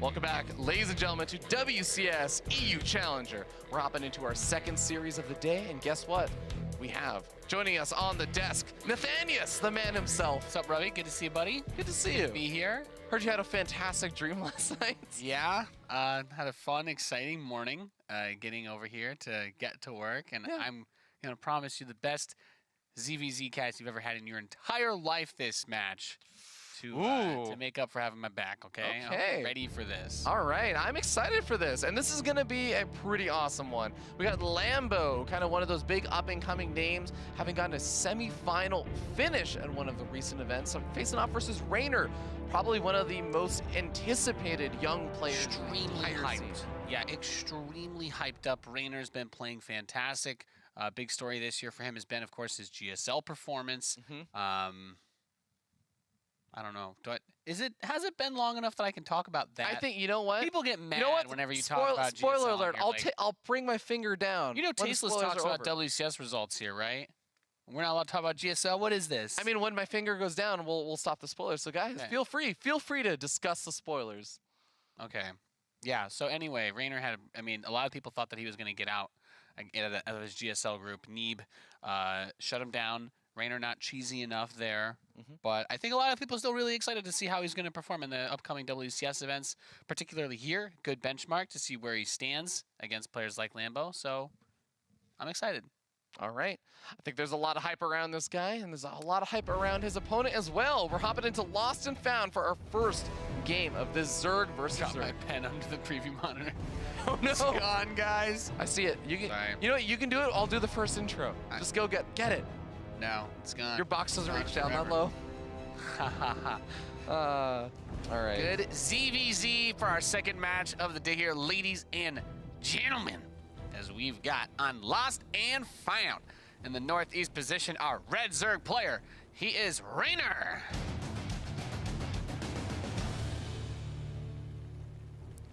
Welcome back, ladies and gentlemen, to WCS EU Challenger. We're hopping into our second series of the day, and guess what? We have joining us on the desk, Nathanius, the man himself. What's up, Ravi? Good to see you, buddy. Good to see you. Be here. Heard you had a fantastic dream last night. Yeah, had a fun, exciting morning getting over here to get to work, and I'm going to promise you the best ZvZ cast you've ever had in your entire life this match. To make up for having my back, okay? I'm ready for this. All right, I'm excited for this, and this is gonna be a pretty awesome one. We got Lambo, kind of one of those big up-and-coming names, having gotten a semi-final finish at one of the recent events. So facing off versus Reynor, probably one of the most anticipated young players. Extremely hyped. Yeah, extremely hyped up. Reynor's been playing fantastic. Big story this year for him has been, of course, his GSL performance. I don't know. Has it been long enough that I can talk about that? I think, you know what? People get mad whenever you talk about GSL. Spoiler alert, I'll bring my finger down. You know Tasteless talks about WCS results here, right? We're not allowed to talk about GSL. What is this? I mean, when my finger goes down, we'll stop the spoilers. So guys, feel free to discuss the spoilers. Okay. Yeah, so anyway, Reynor had, a lot of people thought that he was going to get out of his GSL group. Neeb shut him down. Reynor not cheesy enough there. But I think a lot of people are still really excited to see how he's going to perform in the upcoming WCS events, particularly here. Good benchmark to see where he stands against players like Lambo. So I'm excited. All right. I think there's a lot of hype around this guy, and there's a lot of hype around his opponent as well. We're hopping into Lost and Found for our first game of this Zerg versus Zerg. Got my pen under the preview monitor. Oh, no. It's gone, guys. I see it. You know what? You can do it. I'll do the first intro. Just go get it. No, it's gone. Your box doesn't reach down that low. All right. Good ZvZ for our second match of the day here, ladies and gentlemen, as we've got on Lost and Found. In the northeast position, our red Zerg player, he is Reynor.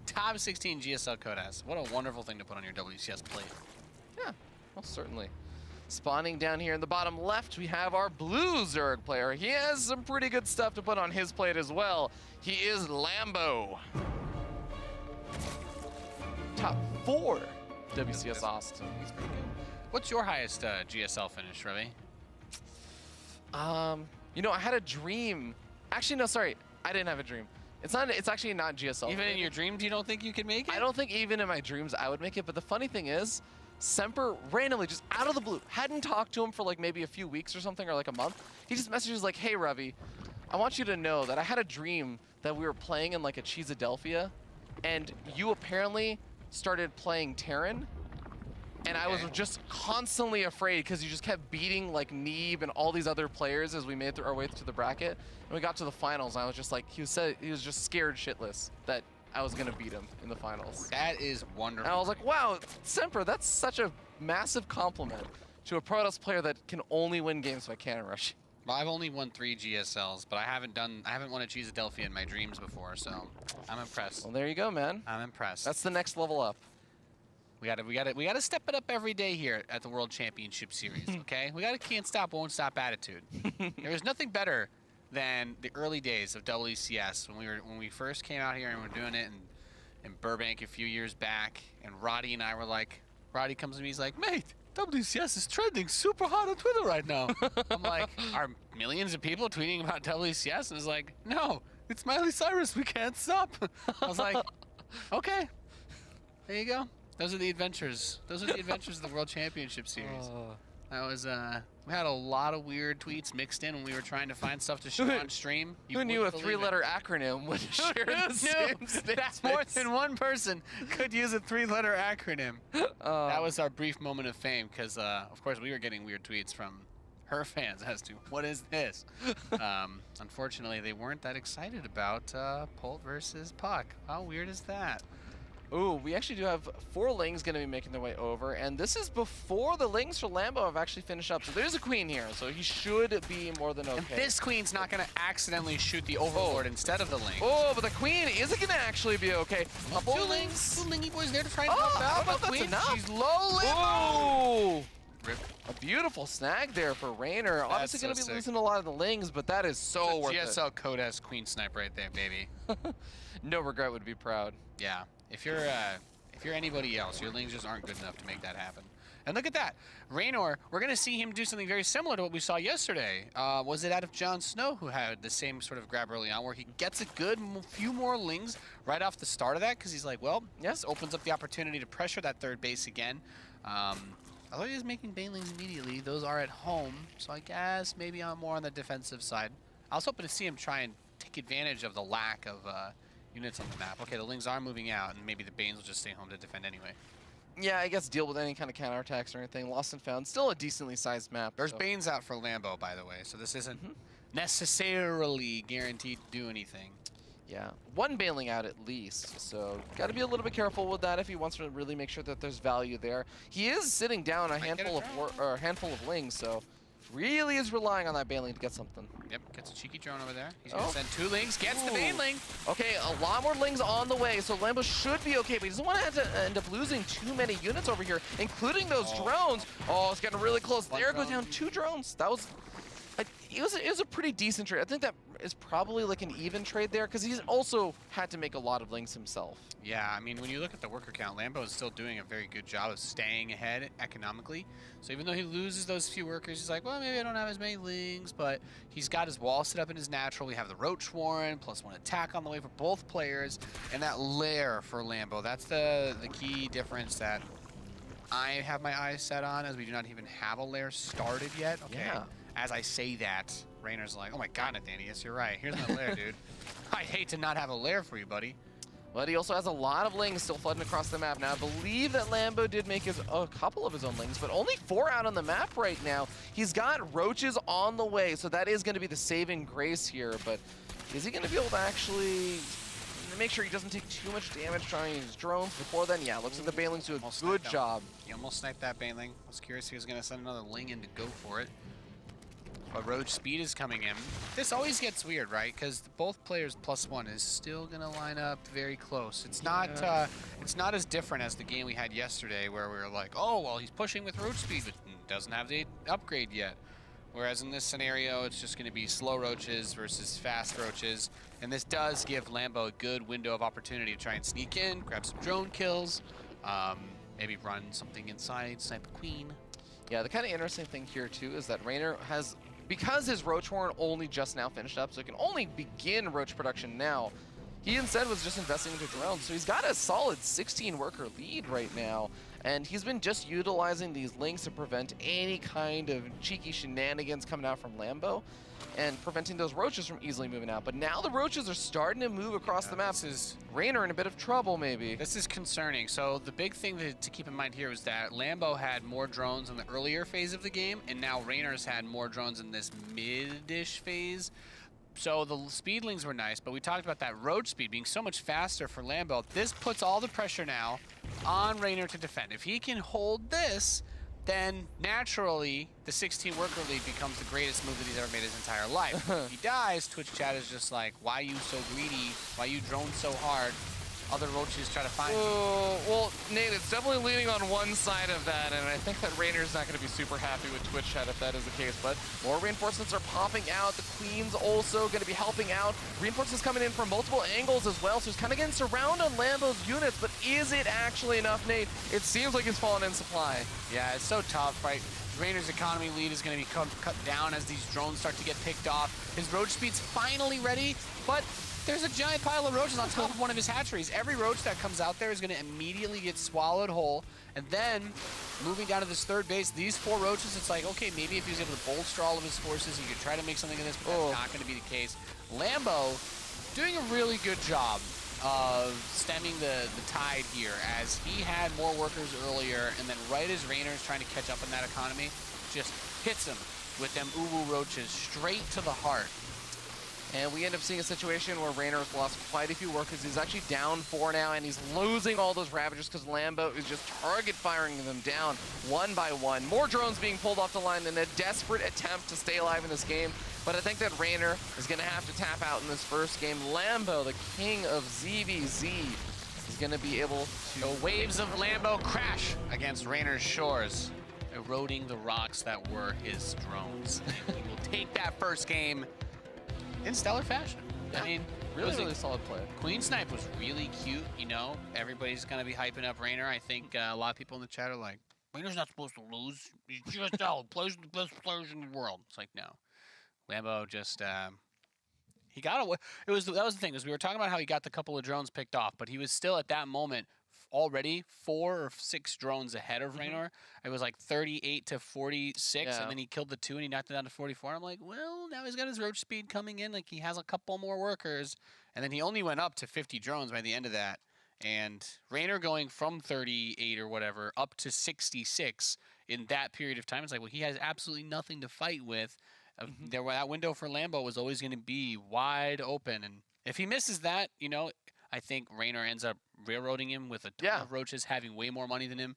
Top 16 GSL Codas. What a wonderful thing to put on your WCS plate. Yeah, well, certainly. Spawning down here in the bottom left, we have our blue Zerg player. He has some pretty good stuff to put on his plate as well. He is Lambo. Top 4 WCS Austin. He's pretty good. What's your highest GSL finish, Ravi? You know, I had a dream. Actually, no, sorry. I didn't have a dream. It's actually not GSL. Even in your dreams, you don't think you can make it? I don't think even in my dreams I would make it, but the funny thing is, Semper randomly, just out of the blue, hadn't talked to him for like maybe a few weeks or something, or like a month. He just messages like, hey, Ravi, I want you to know that I had a dream that we were playing in like a Cheesadelphia, and you apparently started playing Terran, and I was just constantly afraid because you just kept beating like Neeb and all these other players as we made our way through the bracket. And we got to the finals, and I was just like, he was just scared shitless that I was going to beat him in the finals. That is wonderful. And I was like, wow, Semper, that's such a massive compliment to a Protoss player that can only win games by cannon rushing. Well, I've only won 3 GSLs, but I haven't won a Cheesadelphia in my dreams before, so I'm impressed. Well, there you go, man. I'm impressed. That's the next level up. We gotta step it up every day here at the World Championship Series, okay? We got a can't stop, won't stop attitude. There was nothing better than the early days of WCS when we first came out here and we're doing it in Burbank a few years back, and Roddy and I were like, Roddy comes to me, he's like, mate, WCS is trending super hot on Twitter right now. I'm like, are millions of people tweeting about WCS? And it's like, no, it's Miley Cyrus, we can't stop. I was like, okay, there you go. Those are the adventures. Those are the adventures of the World Championship Series. That was, we had a lot of weird tweets mixed in when we were trying to find stuff to show on stream. Who knew a 3-letter acronym would share the same That's more than one person could use a 3-letter acronym. That was our brief moment of fame because, of course, we were getting weird tweets from her fans as to what is this. Unfortunately, they weren't that excited about Polt versus Puck. How weird is that? Ooh, we actually do have 4 Lings going to be making their way over, and this is before the Lings for Lambo have actually finished up. So there's a Queen here, so he should be more than okay. And this Queen's not going to accidentally shoot the Overlord instead of the Ling. Oh, but the Queen isn't going to actually be okay. Two Lings. Two Lingy boys there to try and help out. How about Queen? Enough? She's low level. Whoa! Rip. A beautiful snag there for Reynor. Obviously so going to be sick. losing a lot of the lings, but that is so worth GSL Codes Queen Snipe right there, baby. it. No regret, would be proud. Yeah. If you're anybody else, your lings just aren't good enough to make that happen. And look at that. Reynor, we're going to see him do something very similar to what we saw yesterday. Was it out of Jon Snow who had the same sort of grab early on where he gets a good few more lings right off the start of that because he's like, well, yes, opens up the opportunity to pressure that third base again. Although he is making banelings immediately, those are at home, so I guess maybe I'm more on the defensive side. I was hoping to see him try and take advantage of the lack of units on the map. Okay, the lings are moving out, and maybe the Banes will just stay home to defend anyway. Yeah, I guess deal with any kind of counterattacks or anything. Lost and found. Still a decently sized map. There's so. Banes out for Lambo, by the way, so this isn't necessarily guaranteed to do anything. Yeah, one bailing out at least, so got to be a little bit careful with that if he wants to really make sure that there's value there. He is sitting down a handful of lings, so really is relying on that bailing to get something. Yep, gets a cheeky drone over there. He's gonna send 2 lings, gets the baneling. Okay, a lot more lings on the way, so Lambo should be okay, but he doesn't want to have to end up losing too many units over here, including those drones. Oh, it's getting really close. There goes down 2 drones. That was... It was a pretty decent trade. I think that is probably like an even trade there because he's also had to make a lot of lings himself. Yeah, I mean, when you look at the worker count, Lambo is still doing a very good job of staying ahead economically. So even though he loses those few workers, he's like, well, maybe I don't have as many lings, but he's got his wall set up in his natural. We have the Roach Warren, +1 attack on the way for both players, and that lair for Lambo. That's the key difference that I have my eyes set on, as we do not even have a lair started yet. Okay. Yeah. As I say that, Reynor's like, oh my god, Nathanius, you're right. Here's my lair, dude. I'd hate to not have a lair for you, buddy. But he also has a lot of lings still flooding across the map. Now, I believe that Lambo did make a couple of his own lings, but only 4 out on the map right now. He's got roaches on the way, so that is going to be the saving grace here. But is he going to be able to actually make sure he doesn't take too much damage trying to use drones before then? Yeah, looks like the banelings do a good job. He almost sniped that baneling. I was curious if he was going to send another ling in to go for it. But Roach speed is coming in. This always gets weird, right? Because both players +1 is still gonna line up very close. It's not as different as the game we had yesterday, where we were like, oh well, he's pushing with Roach speed, but doesn't have the upgrade yet. Whereas in this scenario, it's just gonna be slow roaches versus fast roaches, and this does give Lambo a good window of opportunity to try and sneak in, grab some drone kills, maybe run something inside, snipe a queen. Yeah, the kind of interesting thing here too is that Reynor has, because his Roach Horn only just now finished up, so he can only begin Roach production now, he instead was just investing into drones. So he's got a solid 16 worker lead right now, and he's been just utilizing these links to prevent any kind of cheeky shenanigans coming out from Lambo and preventing those roaches from easily moving out. But now the roaches are starting to move across the map. This is Reynor in a bit of trouble, maybe. This is concerning. So the big thing to keep in mind here is that Lambo had more drones in the earlier phase of the game, and now Reynor's had more drones in this mid-ish phase. So the speedlings were nice, but we talked about that road speed being so much faster for Lambo. This puts all the pressure now on Reynor to defend. If he can hold this, then naturally the 16 worker lead becomes the greatest move that he's ever made his entire life. If he dies, Twitch chat is just like, why you so greedy? Why you drone so hard? Other roaches try to find you. Well, Nate, it's definitely leaning on one side of that, and I think that Reynor's not going to be super happy with Twitch chat if that is the case, but more reinforcements are popping out. The Queen's also going to be helping out. Reinforcements coming in from multiple angles as well, so he's kind of getting surrounded on Lambo's units, but is it actually enough, Nate? It seems like he's fallen in supply. Yeah, it's so tough, right? Reynor's economy lead is going to be cut down as these drones start to get picked off. His roach speed's finally ready, but there's a giant pile of roaches on top of one of his hatcheries. Every roach that comes out there is going to immediately get swallowed whole. And then, moving down to this third base, these 4 roaches, it's like, okay, maybe if he was able to bolster all of his forces, he could try to make something of this, but that's not going to be the case. Lambo doing a really good job of stemming the tide here, as he had more workers earlier, and then right as Reynor's trying to catch up in that economy, just hits him with them uwu roaches straight to the heart. And we end up seeing a situation where Reynor's lost quite a few workers. He's actually down 4 now, and he's losing all those Ravagers because Lambo is just target firing them down one by one. More drones being pulled off the line in a desperate attempt to stay alive in this game. But I think that Reynor is going to have to tap out in this first game. Lambo, the king of ZvZ, is going to be able to... The waves of Lambo crash against Reynor's shores. eroding the rocks that were his drones. And he will take that first game in stellar fashion. Yeah. I mean, Really solid play. Queen Snipe was really cute, you know. Everybody's going to be hyping up Reynor. I think a lot of people in the chat are like, Reynor's not supposed to lose. He's just out. Plays the best players in the world. It's like, no. Lambo just, he got away. That was the thing, is we were talking about how he got the couple of drones picked off, but he was still at that moment already 4 or 6 drones ahead of Reynor. It was like 38 to 46, and then he killed the 2 and he knocked it down to 44. I'm like, well, now he's got his roach speed coming in. Like, he has a couple more workers, and then he only went up to 50 drones by the end of that. And Reynor going from 38 or whatever up to 66 in that period of time, it's like, well, he has absolutely nothing to fight with. That window for Lambo was always going to be wide open, and if he misses that, you know, I think Reynor ends up railroading him with a ton of roaches, having way more money than him.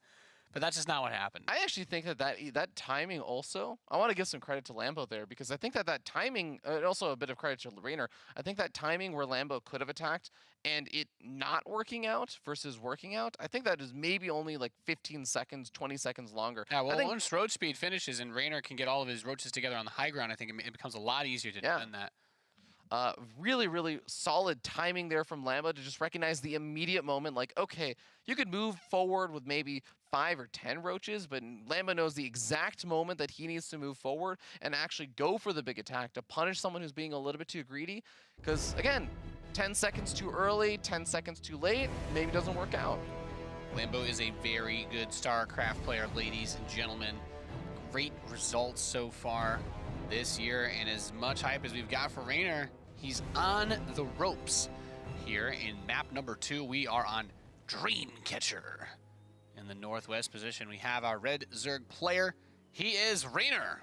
But that's just not what happened. I actually think that timing also, I want to give some credit to Lambo there, because I think that timing, also a bit of credit to Reynor, I think that timing where Lambo could have attacked and it not working out versus working out, I think that is maybe only like 15 seconds, 20 seconds longer. Yeah, well, once roach speed finishes and Reynor can get all of his roaches together on the high ground, I think it becomes a lot easier to defend that. Really solid timing there from Lambo to just recognize the immediate moment. Like, okay, you could move forward with maybe 5 or 10 roaches, but Lambo knows the exact moment that he needs to move forward and actually go for the big attack to punish someone who's being a little bit too greedy. Because, again, 10 seconds too early, 10 seconds too late, maybe doesn't work out. Lambo is a very good StarCraft player, ladies and gentlemen. Great results so far this year, and as much hype as we've got for Reynor, he's on the ropes. Here in map number 2, we are on Dreamcatcher. In the northwest position, we have our red Zerg player. He is Reynor.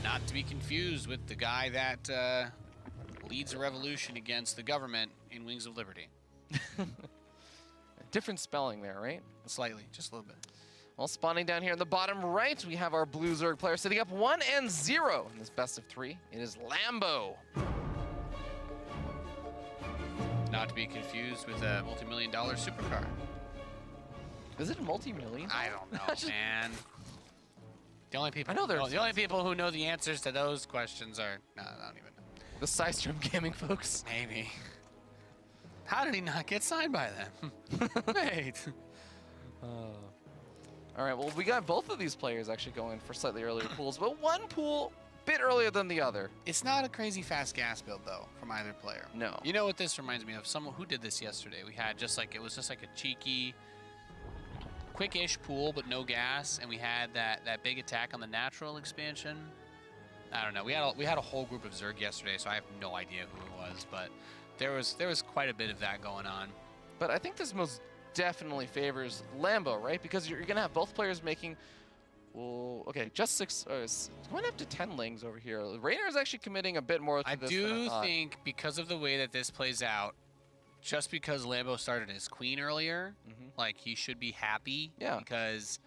Not to be confused with the guy that leads a revolution against the government in Wings of Liberty. Different spelling there, right? Slightly, just a little bit. Well, spawning down here in the bottom right, we have our blue Zerg player sitting up 1-0 in this best of 3. It is Lambo. Not to be confused with a multi-million-dollar supercar. Is it a multi-million? I don't know, man. The only people who know the answers to those questions are I don't even know. The Systrom Gaming folks. Maybe. How did he not get signed by them? Wait. All right, well, we got both of these players actually going for slightly earlier pools, but one pool a bit earlier than the other. It's not a crazy fast gas build, though, from either player. No. You know what this reminds me of? Someone who did this yesterday. We had it was just like a cheeky, quick-ish pool, but no gas, and we had that big attack on the natural expansion. I don't know. We had a whole group of Zerg yesterday, so I have no idea who it was, but there was quite a bit of that going on. But I think this most definitely favors Lambo, right? Because you're going to have both players making, well, okay, just 6, it's going up to 10 lings over here. Reynor is actually committing a bit more to this than I thought. Think because of the way that this plays out, just because Lambo started his queen earlier, like, he should be happy. Yeah. Because,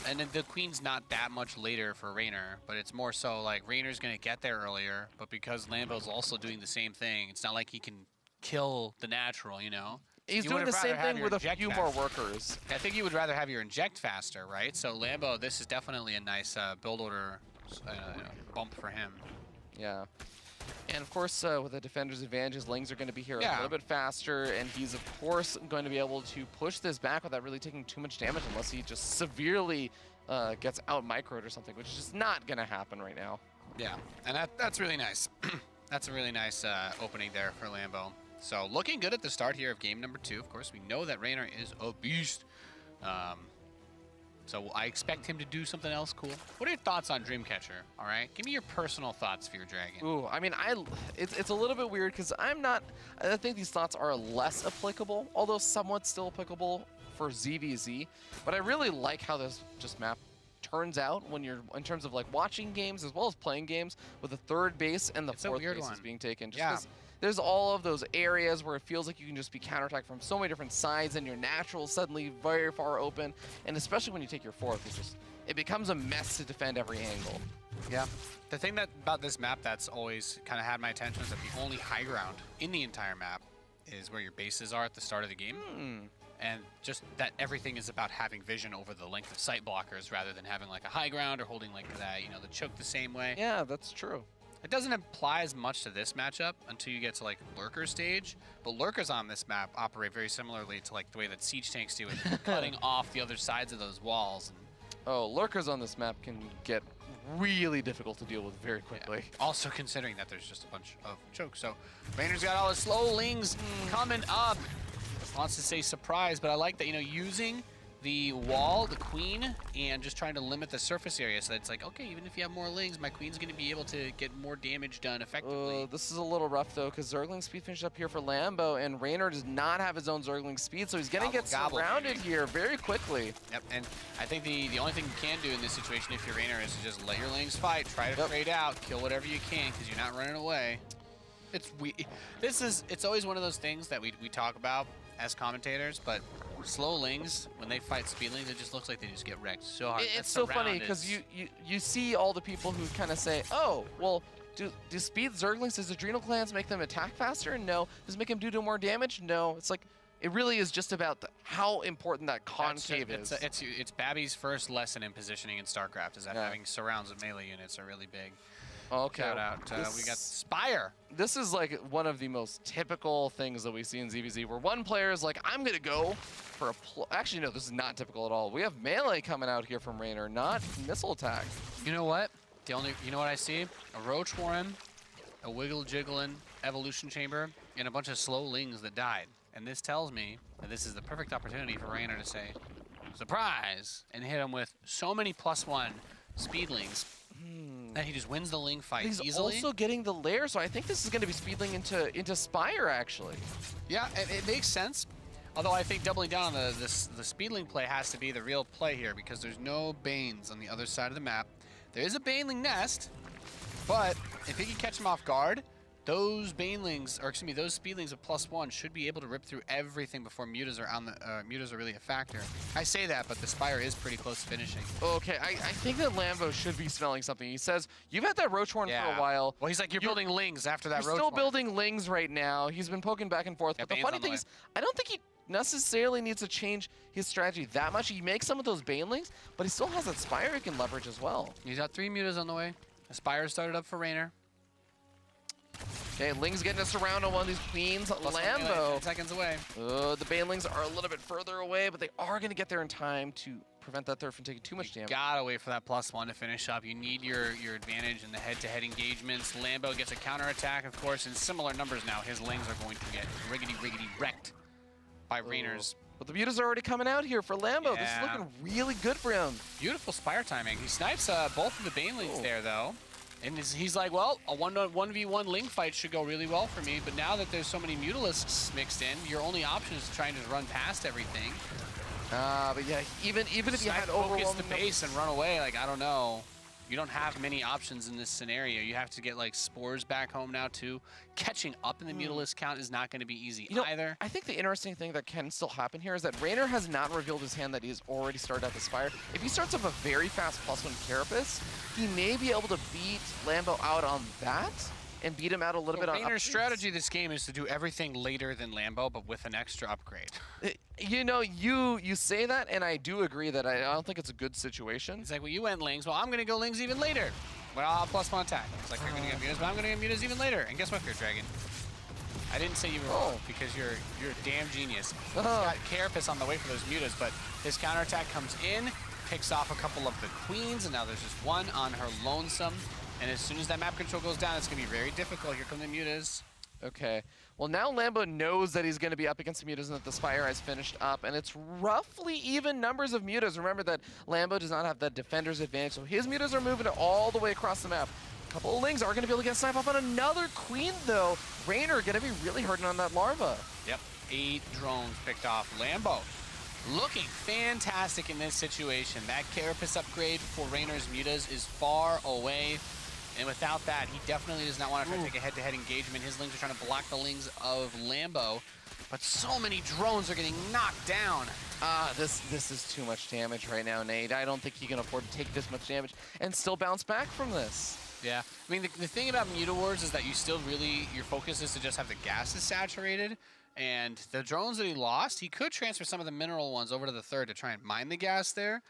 and the queen's not that much later for Reynor, but it's more so like Reynor's going to get there earlier, but because Lambo's also doing the same thing, it's not like he can kill the natural, you know? He's doing the same thing with a few more workers. I think you would rather have your inject faster, right? So Lambo, this is definitely a nice build order bump for him. Yeah. And of course, with the defender's advantages, lings are going to be here a little bit faster, and he's of course going to be able to push this back without really taking too much damage unless he just severely gets out microed or something, which is just not going to happen right now. Yeah, and that's really nice. That's a really nice opening there for Lambo. So looking good at the start here of game number 2. Of course, we know that Reynor is a beast. So I expect him to do something else cool. What are your thoughts on Dreamcatcher? All right, give me your personal thoughts for your dragon. Ooh, I mean, it's a little bit weird because I think these thoughts are less applicable, although somewhat still applicable for ZvZ. But I really like how this map turns out when you're in terms of like watching games as well as playing games with the third base and the fourth base is being taken. Just there's all of those areas where it feels like you can just be counterattacked from so many different sides, and your natural suddenly very far open. And especially when you take your fourth, it becomes a mess to defend every angle. Yeah. The thing about this map that's always kind of had my attention is that the only high ground in the entire map is where your bases are at the start of the game. And just that everything is about having vision over the length of sight blockers rather than having like a high ground or holding like that, you know, the choke the same way. Yeah, that's true. It doesn't apply as much to this matchup until you get to like lurker stage, but lurkers on this map operate very similarly to like the way that siege tanks do it, cutting off the other sides of those walls. Oh, lurkers on this map can get really difficult to deal with very quickly. Yeah. Also considering that there's just a bunch of chokes. So Reynor's got all his slow lings coming up. Wants to say surprise, but I like that, you know, using the wall, the queen, and just trying to limit the surface area so that it's like, okay, even if you have more lings, my queen's going to be able to get more damage done effectively. This is a little rough, though, because Zergling speed finished up here for Lambo, and Reynor does not have his own Zergling speed, so he's going to get surrounded here very quickly. Yep, and I think the only thing you can do in this situation if you're Reynor is to just let your lings fight, try to trade out, kill whatever you can, because you're not running away. It's always one of those things that we talk about as commentators, but slow lings, when they fight speed lings, it just looks like they just get wrecked so hard. It's so funny because you see all the people who kind of say, oh, well, do speed Zerglings, does adrenal glands make them attack faster? No. Does it make them do more damage? No. It's like, it really is just about how important that concave is. It's Babby's first lesson in positioning in Starcraft, is that having surrounds of melee units are really big. Okay. Shout out. We got Spire. This is like one of the most typical things that we see in ZvZ, where one player is like, I'm going to go for a... Actually, no, this is not typical at all. We have melee coming out here from Reynor, not missile attack. You know what? You know what I see? A Roach Warren, a Wiggle Jiggling Evolution Chamber, and a bunch of slow lings that died. And this tells me that this is the perfect opportunity for Reynor to say, surprise, and hit him with so many +1 speedlings. That he just wins the ling fight easily. He's also getting the lair, so I think this is going to be speedling into Spire, actually. Yeah, it makes sense. Although I think doubling down on the speedling play has to be the real play here because there's no Banes on the other side of the map. There is a Baneling nest, but if he can catch him off guard, those Banelings, or excuse me, those speedlings of +1 should be able to rip through everything before mutas are mutas are really a factor. I say that, but the Spire is pretty close to finishing. Okay, I think that Lambo should be smelling something. He says, you've had that Roach Horn for a while. Well, he's like, you're building lings after that Roach You're Horn. still building lings right now. He's been poking back and forth. Yeah, but the funny thing is, I don't think he necessarily needs to change his strategy that much. He makes some of those Banelings, but he still has that Spire he can leverage as well. He's got 3 mutas on the way. The Spire started up for Reynor. Okay, Ling's getting a surround on one of these queens. Lambo. 10 seconds away. The Banelings are a little bit further away, but they are going to get there in time to prevent that third from taking too much damage. Gotta wait for that +1 to finish up. You need your advantage in the head-to-head engagements. Lambo gets a counterattack, of course, in similar numbers now. His lings are going to get riggedy wrecked by Reynor's. But the mutas are already coming out here for Lambo. This is looking really good for him. Beautiful Spire timing. He snipes both of the Banelings there, though. And he's like, well, a 1v1 ling fight should go really well for me, but now that there's so many Mutalisks mixed in, your only option is trying to run past everything. But yeah, even if you had focus the base and run away, like, I don't know. You don't have many options in this scenario. You have to get, like, Spores back home now, too. Catching up in the Mutalisk count is not going to be easy either. I think the interesting thing that can still happen here is that Reynor has not revealed his hand that he's already started at the Spire. If he starts up a very fast +1 Carapace, he may be able to beat Lambo out on that and beat him out a little bit on Reynor's strategy this game is to do everything later than Lambo, but with an extra upgrade. You know, you say that, and I do agree that I don't think it's a good situation. It's like, well, you went lings. Well, I'm going to go lings even later. Well, I'll have +1 attack. It's like, you're going to get mutas, but I'm going to get mutas even later. And guess what, Fear Dragon? I didn't say you were wrong because you're a damn genius. He's got Carapace on the way for those mutas, but his counterattack comes in, picks off a couple of the queens, and now there's just one on her lonesome. And as soon as that map control goes down, it's going to be very difficult. Here come the mutas. Okay. Well, now Lambo knows that he's going to be up against the mutas and that the Spire has finished up, and it's roughly even numbers of mutas. Remember that Lambo does not have that defender's advantage, so his mutas are moving all the way across the map. A couple of lings are going to be able to get a snipe off on another queen, though. Reynor going to be really hurting on that larva. Yep. 8 drones picked off. Lambo looking fantastic in this situation. That Carapace upgrade for Reynor's mutas is far away. And without that, he definitely does not want to try to take a head-to-head engagement. His lings are trying to block the lings of Lambo. But so many drones are getting knocked down. This is too much damage right now, Nate. I don't think he can afford to take this much damage and still bounce back from this. Yeah. I mean, the thing about Muta Wars is that you still really, your focus is to just have the gases saturated. And the drones that he lost, he could transfer some of the mineral ones over to the third to try and mine the gas there.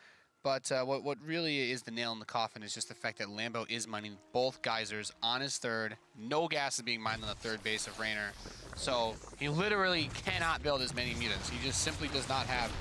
But what really is the nail in the coffin is just the fact that Lambo is mining both geysers on his third. No gas is being mined on the third base of Reynor. So he literally cannot build as many mutas. He just simply does not have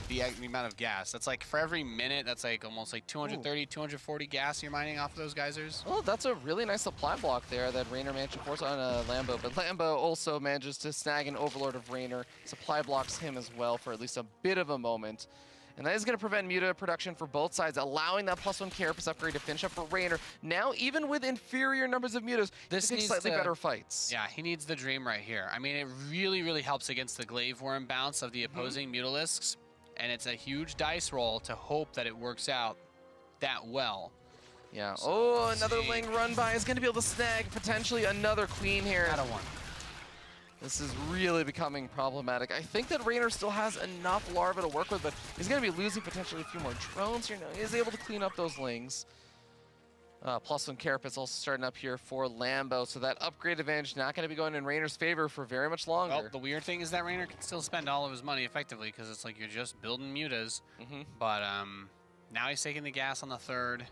the amount of gas. That's like for every minute, that's like almost like 230, 240 gas you're mining off of those geysers. Oh, that's a really nice supply block there that Reynor managed to force on Lambo. But Lambo also manages to snag an Overlord of Reynor. Supply blocks him as well for at least a bit of a moment. And that is going to prevent muta production for both sides, allowing that +1 Carapace upgrade to finish up for Reynor. Now, even with inferior numbers of mutas, this needs slightly better fights. Yeah, he needs the dream right here. I mean, it really, really helps against the Glaive Worm bounce of the opposing Mutalisks. And it's a huge dice roll to hope that it works out that well. Yeah. So, oh, another Ling run by is going to be able to snag potentially another queen here. Out of one. This is really becoming problematic. I think that Reynor still has enough larvae to work with, but he's going to be losing potentially a few more drones here. Now he is able to clean up those Lings. +1 Carapace also starting up here for Lambo, so that upgrade advantage not going to be going in Reynor's favor for very much longer. Well, the weird thing is that Reynor can still spend all of his money effectively because it's like you're just building mutas. But now he's taking the gas on the third.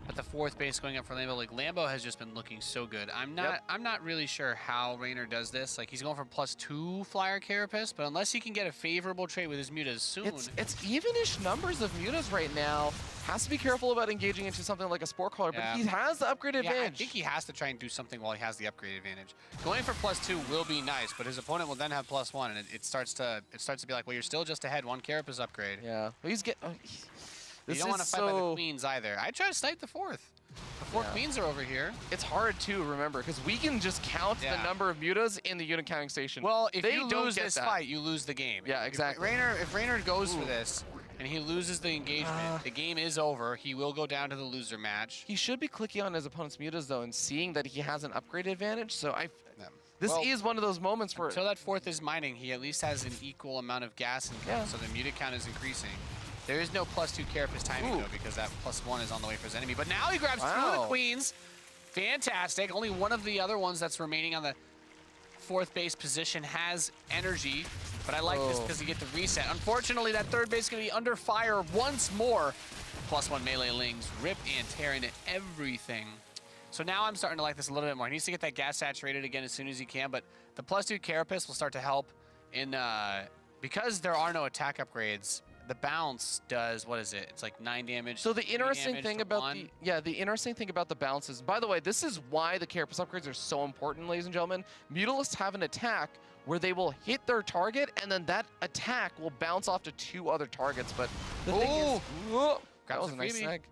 But the fourth base going up for Lambo, like Lambo has just been looking so good. I'm not really sure how Reynor does this. Like he's going for +2 flyer Carapace, but unless he can get a favorable trade with his mutas soon. It's even-ish numbers of mutas right now. Has to be careful about engaging into something like a Spore Caller, but he has the upgrade advantage. I think he has to try and do something while he has the upgrade advantage. Going for +2 will be nice, but his opponent will then have +1, and it starts to be like, well, you're still just ahead 1 Carapace upgrade. Yeah, but he's getting. You don't want to fight by the queens either. I try to snipe the fourth. The 4 queens are over here. It's hard too, remember, because we can just count the number of mutas in the unit counting station. Well, if you lose this fight, you lose the game. Yeah, exactly. If Reynor goes for this and he loses the engagement, the game is over. He will go down to the loser match. He should be clicking on his opponent's mutas though and seeing that he has an upgrade advantage. So this is one of those moments where until that fourth is mining, he at least has an equal amount of gas in so the muta count is increasing. There is no +2 Carapace timing though, because that +1 is on the way for his enemy. But now he grabs 2 of the queens. Fantastic. Only one of the other ones that's remaining on the fourth base position has energy. But I like this because you get the reset. Unfortunately, that third base is going to be under fire once more. +1 melee Lings rip and tear into everything. So now I'm starting to like this a little bit more. He needs to get that gas saturated again as soon as he can. But the +2 Carapace will start to help in because there are no attack upgrades. The bounce does, what is it? It's like 9 damage. So the interesting thing about the interesting thing about the bounce is, by the way, this is why the Carapace upgrades are so important, ladies and gentlemen. Mutalisks have an attack where they will hit their target, and then that attack will bounce off to 2 other targets. But the thing is, that was a nice snag.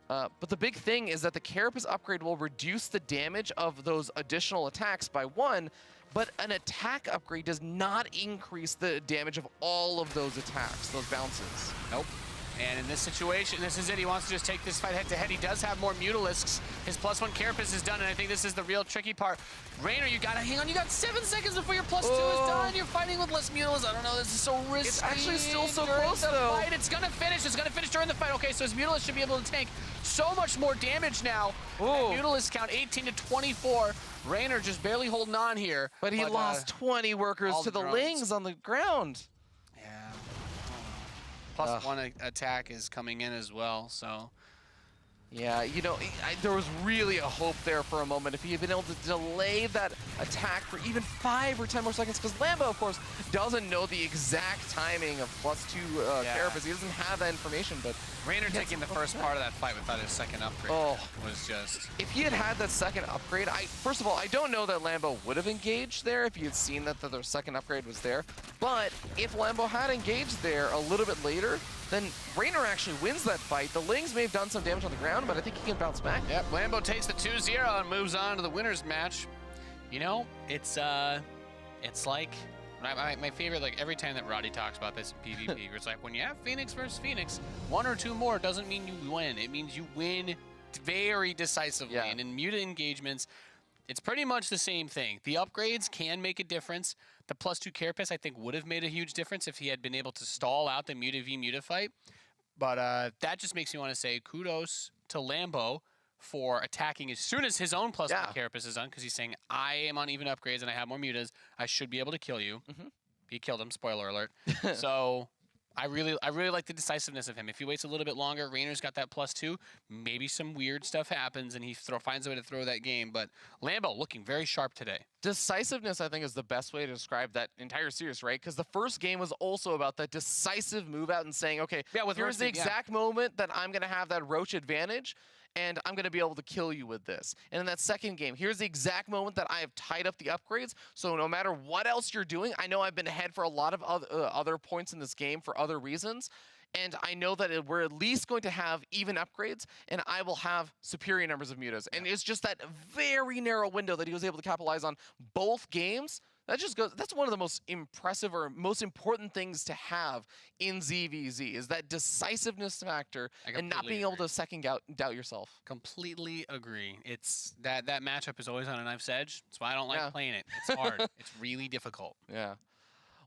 But the big thing is that the Carapace upgrade will reduce the damage of those additional attacks by 1. But an attack upgrade does not increase the damage of all of those attacks, those bounces. Nope. And in this situation, this is it. He wants to just take this fight head-to-head. He does have more Mutalisks. His +1 Carapace is done, and I think this is the real tricky part. Reynor, you gotta hang on. You got 7 seconds before your +2 is done. You're fighting with less Mutalisks. I don't know. This is so risky. It's actually still so close, though. Fight. It's gonna finish. It's gonna finish during the fight. Okay, so his Mutalisks should be able to tank so much more damage now. Mutalisks count 18 to 24. Reynor just barely holding on here. But he lost 20 workers to the Lings on the ground. Yeah. +1 attack is coming in as well, so. Yeah, you know, there was really a hope there for a moment if he had been able to delay that attack for even 5 or 10 more seconds, because Lambo, of course, doesn't know the exact timing of +2 Carapace. He doesn't have that information, but Reynor taking the first part of that fight without his second upgrade was just... If he had had that second upgrade, first of all, I don't know that Lambo would have engaged there if he had seen that their second upgrade was there, but if Lambo had engaged there a little bit later, then Reynor actually wins that fight. The Lings may have done some damage on the ground, but I think he can bounce back. Yep, Lambo takes the 2-0 and moves on to the winner's match. You know, it's like my favorite, like every time that Roddy talks about this in PvP, where it's like when you have Phoenix versus Phoenix, 1 or 2 more doesn't mean you win. It means you win very decisively. And in muta engagements, it's pretty much the same thing. The upgrades can make a difference. The +2 Carapace, I think, would have made a huge difference if he had been able to stall out the muta v muta fight. But that just makes me want to say kudos to Lambo for attacking as soon as his own plus Yeah. one carapace is done, because he's saying, I am on even upgrades and I have more mutas. I should be able to kill you. He killed him, spoiler alert. So I really like the decisiveness of him. If he waits a little bit longer, Reynor's got that +2. Maybe some weird stuff happens and he finds a way to throw that game. But Lambo looking very sharp today. Decisiveness, I think, is the best way to describe that entire series, right? Because the first game was also about that decisive move out and saying, okay, here's the exact moment that I'm going to have that Roach advantage, and I'm going to be able to kill you with this. And in that second game, here's the exact moment that I have tied up the upgrades, so no matter what else you're doing, I know I've been ahead for a lot of other points in this game for other reasons, and I know that we're at least going to have even upgrades, and I will have superior numbers of mutas. And it's just that very narrow window that he was able to capitalize on both games. That just goes, that's one of the most impressive or most important things to have in ZvZ, is that decisiveness factor and not being able to second doubt yourself. Completely agree. It's that matchup is always on a knife's edge. That's why I don't like playing it. It's hard. It's really difficult. Yeah.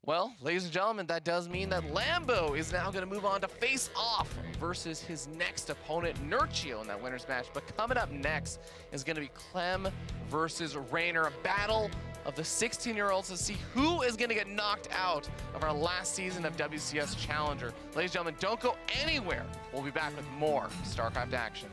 Well, ladies and gentlemen, that does mean that Lambo is now going to move on to face off versus his next opponent, Nurchio, in that winner's match. But coming up next is going to be Clem versus Reynor, a battle of the 16-year-olds to see who is going to get knocked out of our last season of WCS Challenger. Ladies and gentlemen, don't go anywhere. We'll be back with more StarCraft action.